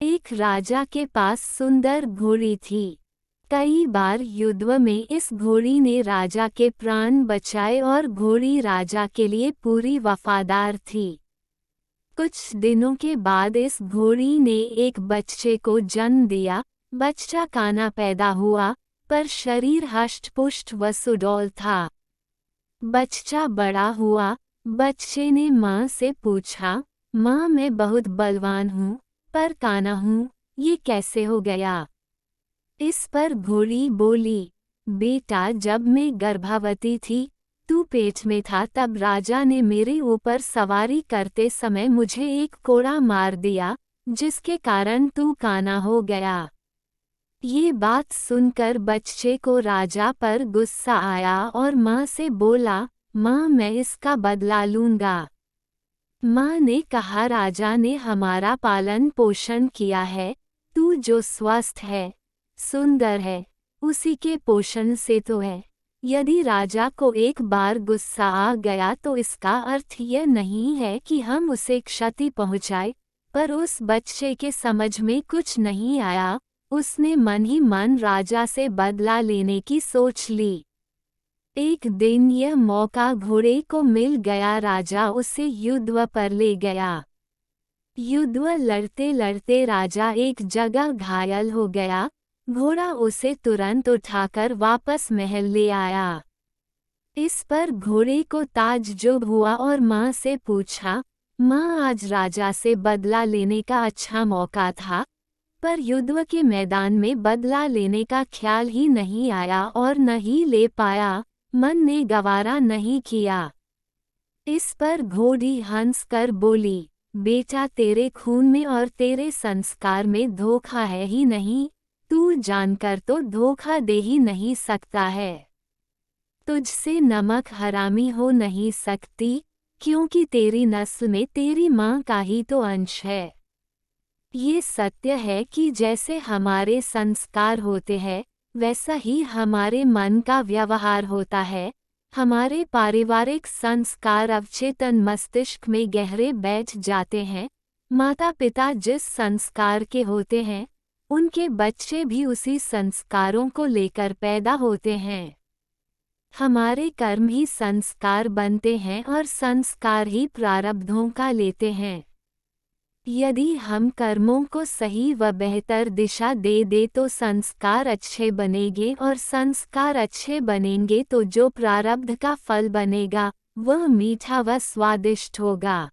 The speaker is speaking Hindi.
एक राजा के पास सुंदर घोड़ी थी। कई बार युद्ध में इस घोड़ी ने राजा के प्राण बचाए और घोड़ी राजा के लिए पूरी वफादार थी। कुछ दिनों के बाद इस घोड़ी ने एक बच्चे को जन्म दिया। बच्चा काना पैदा हुआ, पर शरीर हष्ट-पुष्ट व सुडौल था। बच्चा बड़ा हुआ। बच्चे ने माँ से पूछा, माँ मैं बहुत बलवान हूँ, पर काना हूँ, ये कैसे हो गया? इस पर घोड़ी बोली, बेटा जब मैं गर्भवती थी, तू पेट में था तब राजा ने मेरे ऊपर सवारी करते समय मुझे एक कोड़ा मार दिया, जिसके कारण तू काना हो गया। ये बात सुनकर बच्चे को राजा पर गुस्सा आया और माँ से बोला, माँ मैं इसका बदला लूँगा। माँ ने कहा राजा ने हमारा पालन पोषण किया है, तू जो स्वस्थ है, सुंदर है, उसी के पोषण से तो है। यदि राजा को एक बार गुस्सा आ गया तो इसका अर्थ यह नहीं है कि हम उसे क्षति पहुँचाए, पर उस बच्चे के समझ में कुछ नहीं आया। उसने मन ही मन राजा से बदला लेने की सोच ली। एक दिन यह मौका घोड़े को मिल गया। राजा उसे युद्ध पर ले गया। युद्ध लड़ते लड़ते राजा एक जगह घायल हो गया। घोड़ा उसे तुरंत उठाकर वापस महल ले आया। इस पर घोड़े को ताज्जुब हुआ और माँ से पूछा, माँ आज राजा से बदला लेने का अच्छा मौका था, पर युद्ध के मैदान में बदला लेने का ख्याल ही नहीं आया और न ही ले पाया, मन ने गवारा नहीं किया। इस पर घोड़ी हंस कर बोली, बेटा तेरे खून में और तेरे संस्कार में धोखा है ही नहीं, तू जानकर तो धोखा दे ही नहीं सकता है। तुझसे नमक हरामी हो नहीं सकती, क्योंकि तेरी नस्ल में तेरी माँ का ही तो अंश है। ये सत्य है कि जैसे हमारे संस्कार होते हैं, वैसा ही हमारे मन का व्यवहार होता है। हमारे पारिवारिक संस्कार अवचेतन मस्तिष्क में गहरे बैठ जाते हैं। माता पिता जिस संस्कार के होते हैं, उनके बच्चे भी उसी संस्कारों को लेकर पैदा होते हैं। हमारे कर्म ही संस्कार बनते हैं और संस्कार ही प्रारब्धों का लेते हैं। यदि हम कर्मों को सही व बेहतर दिशा दे तो संस्कार अच्छे बनेंगे और संस्कार अच्छे बनेंगे तो जो प्रारब्ध का फल बनेगा वह मीठा व स्वादिष्ट होगा।